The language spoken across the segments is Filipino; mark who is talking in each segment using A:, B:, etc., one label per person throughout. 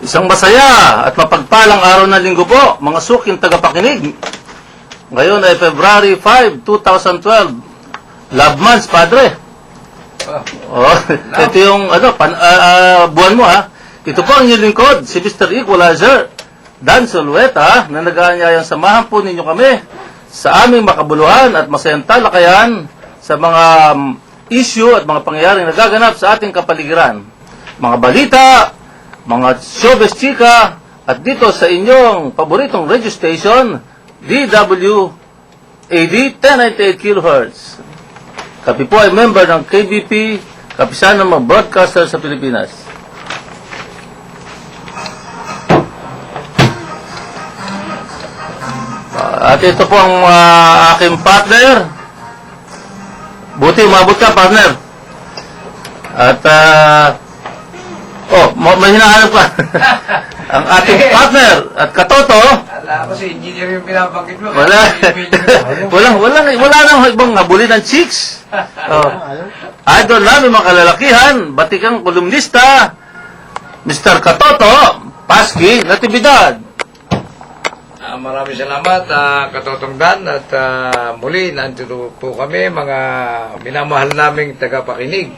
A: Isang masaya at mapagpalang araw ng linggo po, mga suking tagapakinig. Ngayon ay February 5, 2012. Love months, Padre. Oh, ito yung buwan mo ha. Ito po ang inyong lingkod, si Mr. Equalizer, Dan Solueta, na nag-aanyayang samahan po ninyo kami sa aming makabuluhan at masayang talakayan sa mga issue at mga pangyayaring nagaganap sa ating kapaligiran. Mga balita, mga showbiz chika, at dito sa inyong paboritong radio station, DWAD 1098 kHz. Kami po ay member ng KBP, Kapisanan ng mga broadcaster sa Pilipinas. At ito po ang aking partner. Buti umabot ka, partner. At may hinahanap ka. Ang ating partner at katoto.
B: Wala ko si engineer yung pinabanggit mo.
A: Wala nang ibang habulin ng chicks. Idol namin mga kalalakihan, batikang kolumnista, Mr. Katoto, Paski Natividad.
B: Maraming salamat, Katotong Dan, at muli, nandito po kami, mga minamahal naming tagapakinig.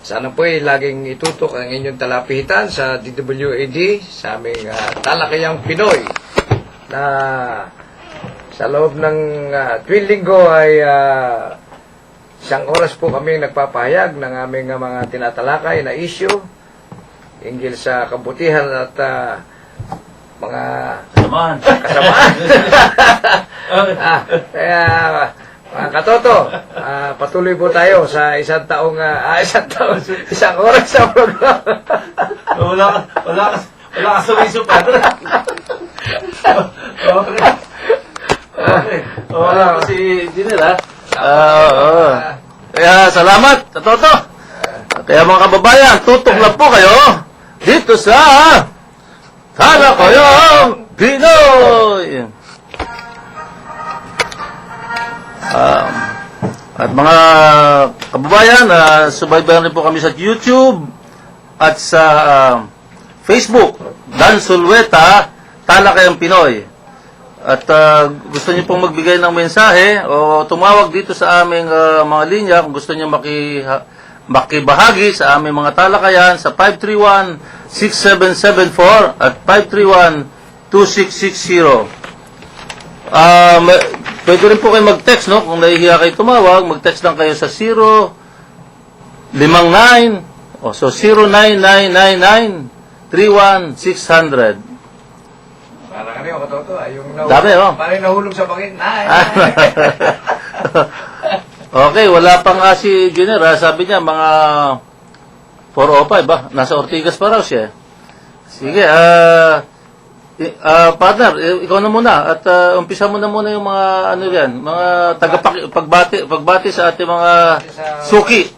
B: Sana po ay laging itutok ang inyong talapihitan sa DWAD, sa aming talakayang Pinoy, na sa loob ng tuwing linggo ay isang oras po kami nagpapahayag ng aming mga tinatalakay na issue hinggil sa kabutihan at mga kasamaan. Kaya mga katoto, patuloy po tayo sa isang oras sa program.
A: Wala ka sumiso, Padre. Okay, si Dinner, Kaya salamat, Katoto. Kaya mga kababayan, tutok lang po kayo dito sa Talakayang Pinoy. At mga kababayan, subaybayan rin po kami sa YouTube at sa Facebook, Dan Solueta, Talakayang Pinoy. At gusto niyo pong magbigay ng mensahe o tumawag dito sa aming mga linya kung gusto niyo makibahagi sa aming mga talakayan sa 531-6774 at 531-2660. Pwede rin po kayo mag-text, no? Kung nahihiya kayo tumawag, mag-text lang kayo sa 059 o so 09999-31600.
B: Parang ano yung Katoto, yung
A: Dami, oh.
B: parang nahulog sa bangin.
A: Okay, wala pang si Junior, sabi niya mga 4:05 ba? Nasa Ortigas pa raw siya. Sige, partner, ikaw na muna at umpisa mo na muna yung mga ano yan, mga pagbati sa ating mga suki.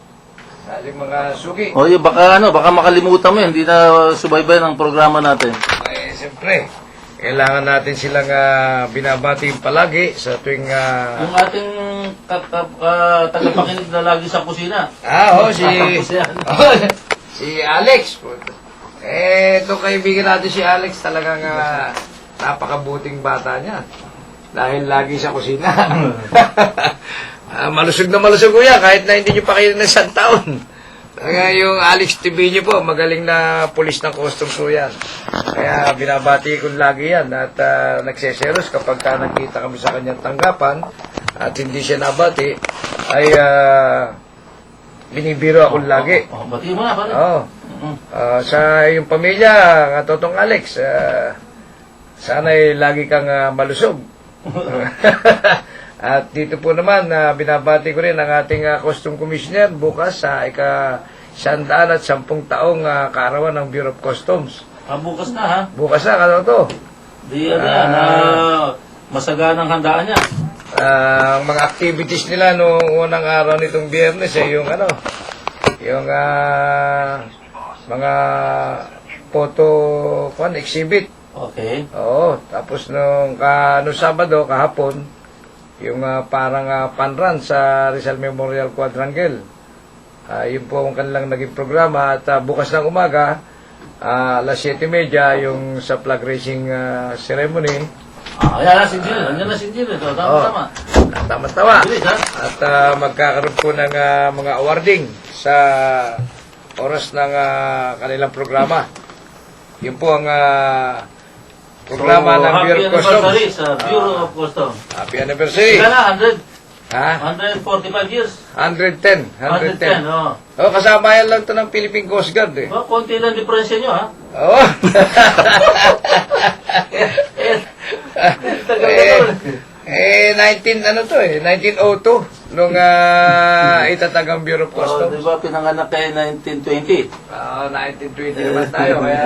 B: Sa ating mga suki.
A: O yun, baka makalimutan mo, hindi na subaybay ng programa natin.
B: Ay, siyempre, kailangan natin silang binabati palagi sa tuwing...
A: Yung ating tagapakinig na lagi sa kusina.
B: Si Alex. Itong kaibigan natin si Alex, talagang napakabuting bata niya. Dahil lagi sa kusina. Malusog na malusog ko yan, kahit na hindi nyo pa kayo ng isang taon. Kaya yung Alex TV niyo po, magaling na pulis ng customs po yan. Kaya binabati ko lagi yan at nagseseros kapag nakita kami sa kanyang tanggapan at hindi siya nabati, ay binibiro ako lagi.
A: Bati mo na, pare.
B: Sa iyong pamilya, Katotong Alex, sana'y lagi kang malusog. At dito po naman, binabati ko rin ang ating Custom Commissioner bukas sa ika-110 taong kaarawan ng Bureau of Customs.
A: Bukas na, ha?
B: Bukas na, Katoto.
A: Di masaganang handaan niya.
B: Ang mga activities nila noong unang araw nitong Biyernes ay yung mga photo exhibit.
A: Okay.
B: Oo, tapos nung Sabado, kahapon, yung parang fun run sa Rizal Memorial Quadrangle. Yun po ang kanilang naging programa at bukas ng umaga alas 7:30 yung sa flag raising ceremony.
A: Ayan na si Jill. Andiyan na si Jill. Ito, tama-tama.
B: Tama-tama.
A: Bilis, ha?
B: At magkakaroon po ng mga awarding sa oras ng kanilang programa. Yun po ang programa ng Bureau of
A: Happy anniversary
B: Customs.
A: sa Bureau of Customs.
B: Happy anniversary.
A: Ilan na? 100?
B: Ha?
A: 145 years.
B: 110.
A: 110, oo.
B: Oh, kasama yan lang to ng Philippine Coast Guard eh.
A: Oh, konti lang diferensya nyo, ha?
B: Oo.
A: Eh,
B: 1902 nung itatag ang Bureau of
A: oh,
B: Customs.
A: di ba pinanganak kayo 1920?
B: 1920 naman tayo, kaya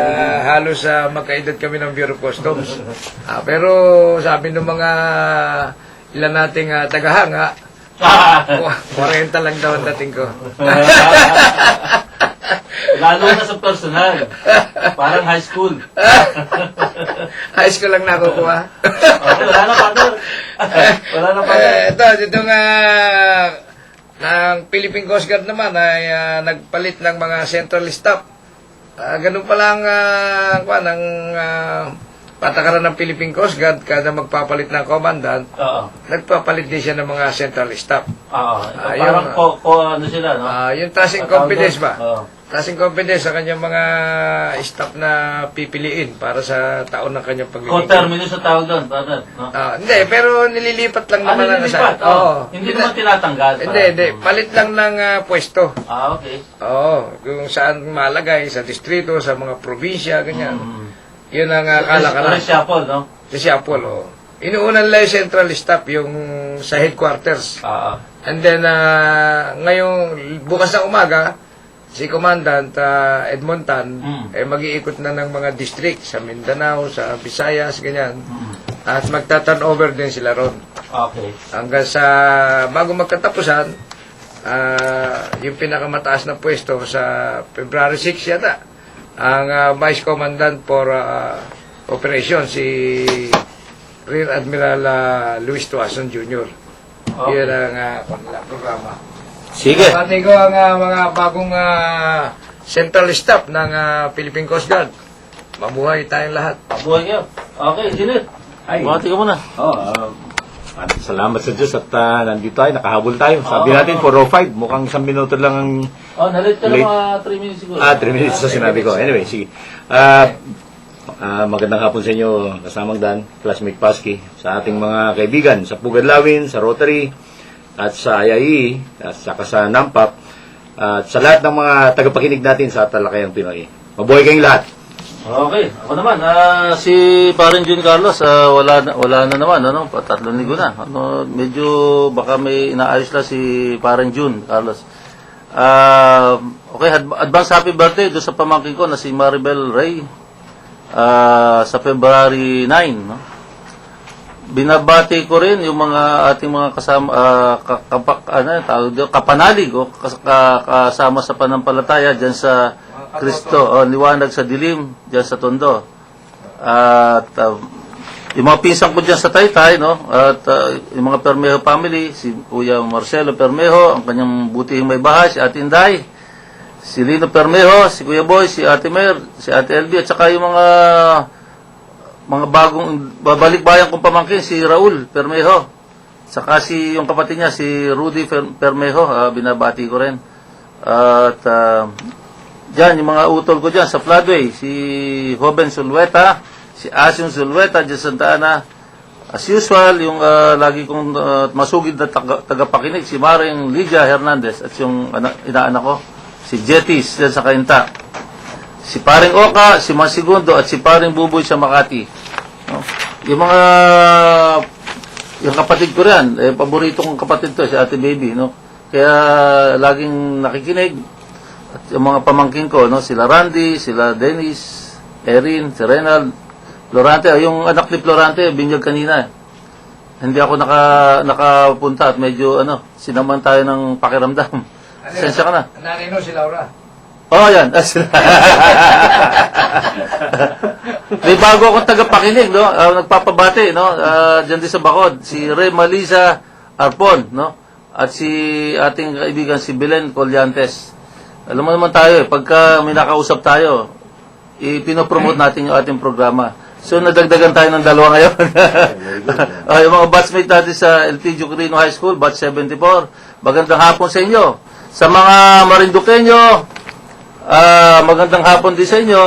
B: halos magkaedad kami ng Bureau of Customs. Pero sabi ng mga ilan nating tagahanga, 40 lang daw ang dating ko.
A: Lalo na sa personal. Parang high school.
B: High school lang nakukuha.
A: Okay, wala na, partner. Wala na, partner.
B: Dito nga, ng Philippine Coast Guard naman ay nagpalit ng mga central staff. Ganun pa lang ng patakaran ng Philippine Coast Guard, kada magpapalit ng commandant,
A: Oo.
B: nagpapalit din siya ng mga central staff.
A: Oo. Parang ano sila, no?
B: Yung trusting confidence ba?
A: Oo.
B: Trusting confidence sa kanyang mga staff na pipiliin para sa taon ng kanyang paglilingkod.
A: Co-terminus sa tawag doon, partner. No?
B: Hindi, pero nililipat lang naman ang
A: nililipat,
B: assignment. Oo.
A: Hindi naman tinatanggal.
B: Hindi. Palit lang ng pwesto.
A: Okay.
B: Oo. Kung saan malagay, sa distrito, sa mga probinsya, ganyan. Yun ang
A: Ano
B: kalakaran.
A: reshuffle, no?
B: Sa Siapol, oo. Inuunan lang yung central staff, yung sa headquarters.
A: Oo.
B: And then, ngayong bukas ng umaga, si Commandant Edmonton, mag-iikot na ng mga district sa Mindanao, sa Visayas, ganyan. At magta-turn over din sila ron.
A: Okay.
B: Hanggang sa, bago magkatapusan, yung pinakamataas na pwesto sa February 6 yata, ang Vice Commandant for Operation, si Rear Admiral Luis Tuason Jr.
A: Okay.
B: Yun ang programa.
A: Sige.
B: Pati ko ang mga bagong central staff ng Philippine Coast Guard. Mabuhay tayong lahat.
A: Buhay kayo. Okay, Sinit. Buhati ka muna.
C: Salamat sa Diyos at nandito tayo, nakahabol tayo. Sabi natin 4:05, mukhang 1 minuto lang ang...
A: Nalit ka
C: Late.
A: ng mga 3 minutes siguro.
C: 3 minutes sa sinabi ko. Anyway, sige. Magandang hapon sa inyo, kasamang Dan, classmate Paski, sa ating mga kaibigan, sa Pugadlawin, sa Rotary, at sa IIE, at saka sa NAMPAP, at sa lahat ng mga tagapakinig natin sa Talakayang Pinoy. Mabuhay kayong lahat.
A: Okay, ako naman, si Parin Jun Carlos, wala na naman, ano, 3 linggo na. Medyo baka may inaayos lang si Parin Jun Carlos. Okay, advance happy birthday doon sa pamangkin ko na si Maribel Ray sa February 9, no? Binabati ko rin yung mga ating mga kasama kapanalig o kasama sa panampalataya diyan sa Kristo, liwanag sa dilim diyan sa Tondo. At yung mga pinsan ko diyan sa Taytay, no? At yung mga Permejo family, si Kuya Marcelo Permejo, ang kanyang butihing may bahay, si Ate Inday, si Lino Permejo, si Kuya Boy, si Ate Mer, si Ate LB, at saka yung mga bagong babalik-bayan kong pamangkin, si Raul Permejo. Saka yung kapatid niya, si Rudy Permejo, binabati ko rin. At diyan, yung mga utol ko diyan sa Floodway, si Joven Sulweta, si Asim Sulweta, diyan sa Santa Ana. As usual, yung lagi kong masugid na tagapakinig, si Maring Lydia Hernandez, at yung inaanak ko, si Jetis, diyan sa Kainta. Si Paring Oka, si Masigundo, at si Paring Buboy sa Makati. No? Yung kapatid ko rin, paborito kong kapatid to, si Ate Baby, no? Kaya laging nakikinig. At yung mga pamangkin ko, no, sila Randy, sila Dennis, Erin, si Renald, Florante, yung anak ni Florante, binyag kanina. Hindi ako nakapunta at medyo sinaman tayo ng pakiramdam. Sensya ka na.
B: Nanino si Laura.
A: Yan. May bago akong tagapakinig, no? Nagpapabati, no? Diyan din sa Bacod, si Ray Malisa Arpon, no? At si ating kaibigan si Belen Colliantes. Alam mo naman tayo, pagka may nakausap tayo, ipinopromote natin yung ating programa. So, nadagdagan tayo ng 2 ngayon. Yung mga batchmate natin sa LTG Quirino High School, batch 74, magandang hapon sa inyo. Sa mga Marinduqueño, magandang hapon din sa inyo.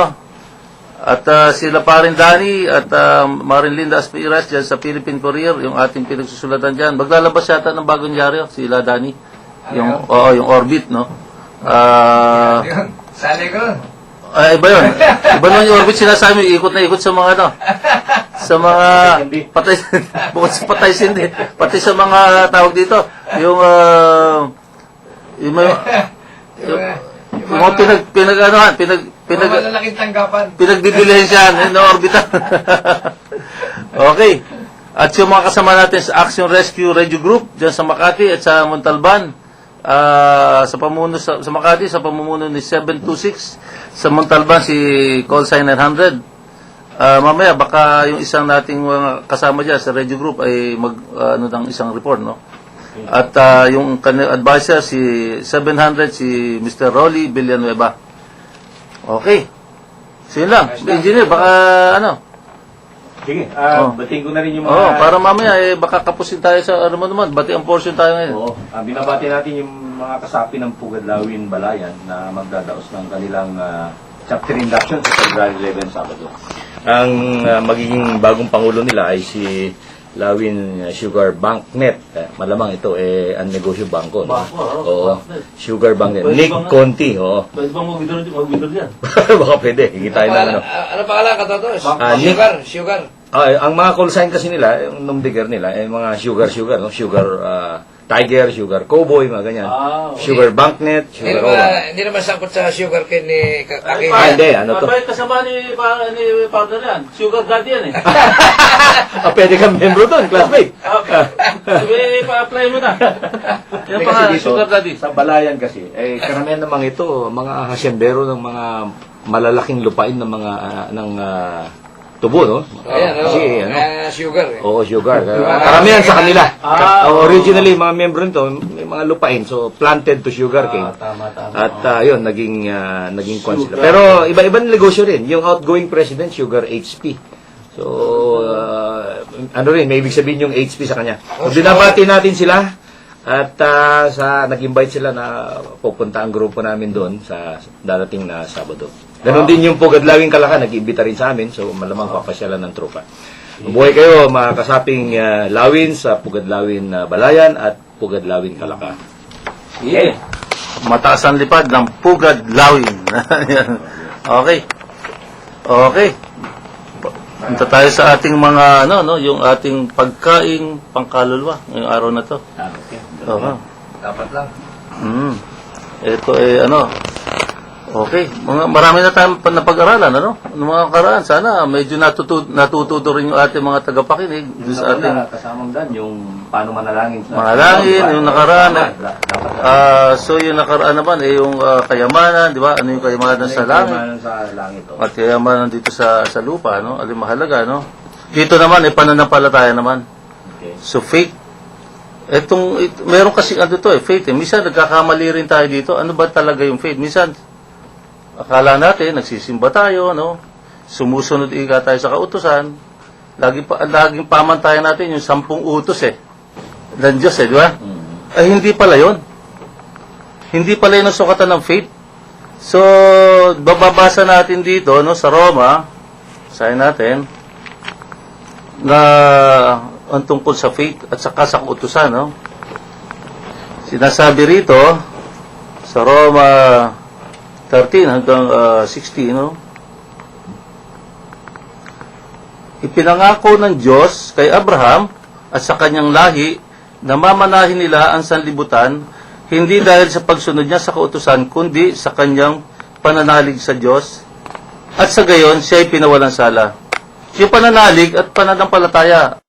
A: At sila pa rin Danny at Marin Linda Aspiras dyan sa Philippine Courier, yung ating pinagsusulatan dyan. Maglalabas yata ng bagong dyaryo, sila Danny. Yung Orbit, no?
B: Yun, sali ko.
A: Iba yun. Iba naman yung Orbit sinasabi, ikot na ikot sa mga sa mga patay, bukod sa patay sindi, pati sa mga tawag dito, yung mga
B: Malalaking tanggapan.
A: pinagdidilihensyahan ng orbital. Okay. At yung mga kasama natin sa Action Rescue Radio Group dyan sa Makati at sa Montalban, sa Makati, sa pamumuno ni 726, sa Montalban si call sign 900. Mamaya baka yung isang nating mga kasama dyan sa Radio Group ay ng isang report, no? At yung kanyang advisor si 700 si Mr. Rolly Villanueva. Okay. So yun lang. Engineer, baka
C: Sige, batiin ko na rin yung
A: para mamaya baka kapusin tayo sa naman. Bati ang portion tayo ngayon.
C: Oo. Binabati natin yung mga kasapi ng Pugadlawin Balayan na magdadaos ng kanilang chapter induction sa February 11 Sabado. Ang magiging bagong pangulo nila ay si Lawin Sugar Banknet. Malamang ito ang negosyo bangko. No?
A: Bangko,
C: oo.
A: Banknet.
C: Sugar Banknet.
A: Pwede
C: Nick
A: bang-
C: Conti, oo.
A: Pwede bang mag-withdraw dyan?
C: Baka pwede. Higitain na
B: Ano pangalan ka, Totos?
C: Nick.
B: Sugar.
C: Ang mga call sign kasi nila, yung number nila, mga sugar, no? Sugar Tiger, Sugar Cowboy, mga ganyan.
A: Okay.
C: Sugar Banknet, Sugar Owa.
B: Hindi naman sangkot sa sugar cane ni Akin.
C: Hindi, ano to?
A: Kasama ni partner yan. Sugar daddy yan eh.
C: Pwede kang membro doon, classmate.
A: Okay. Pa-apply mo na. Yan
C: Kasi
A: pa nga,
C: dito,
A: sugar daddy.
C: Sa Balayan kasi, karamihan namang ito, mga hasyendero ng mga malalaking lupain ng mga tubo, no?
B: Ayan,
C: Kasi,
B: sugar eh.
C: Oo, sugar. Karamihan sa kanila. Originally, mga membro nito, may mga lupain. So, planted to sugar cane.
A: Tama.
C: At yun, naging kwan sila. Pero iba-ibang negosyo rin. Yung outgoing president, Sugar HP. So, may ibig sabihin yung HP sa kanya. So, binabati natin sila. At nag-invite sila na pupunta ang grupo namin doon sa darating na Sabado. Ganon din yung Pugadlawin Kalaka, nag-imbita rin sa amin. So, malamang papasyalan ng tropa. Mabuhay kayo, mga kasaping Lawin sa Pugadlawin Balayan at Pugadlawin Kalaka.
A: Yeah. Mataas ang lipad ng Pugadlawin. Okay. Punta tayo sa ating mga yung ating pagkain pangkaluluwa ngayong araw na to.
C: Okay.
B: Dapat lang.
A: Ito okay. Marami na tayong napag-aralan, mga karaan. Sana medyo natututo rin yung ating mga tagapakinig sa ating
C: kasamang dan yung paano manalangin
A: yung nakaraan. So yung nakaraan naman yung kayamanan, di ba? Ano yung kayamanan sa langit?
C: sa langit.
A: At kayamanan dito sa lupa, alin mahalaga, Dito naman pananampalataya naman.
C: Okay.
A: So faith. Meron kasi faith. Minsan nagkakamali rin tayo dito. Ano ba talaga yung faith? Minsan akala natin nagsisimba tayo, sumusunod tayo sa kautusan. Laging pamantayan natin yung 10 utos ng Diyos, di ba? Ay hindi pala 'yon. Hindi pala 'yon ang sukatan ng faith. So bababasa natin dito sa Roma, sabi natin na ang tungkol sa faith at saka sa kautusan, Sinasabi rito sa Roma 13 hanggang 16, Ipinangako ng Diyos kay Abraham at sa kanyang lahi na mamanahin nila ang sanlibutan, hindi dahil sa pagsunod niya sa kautusan, kundi sa kanyang pananalig sa Diyos, at sa gayon siya ay pinawalang sala. Yung pananalig at pananampalataya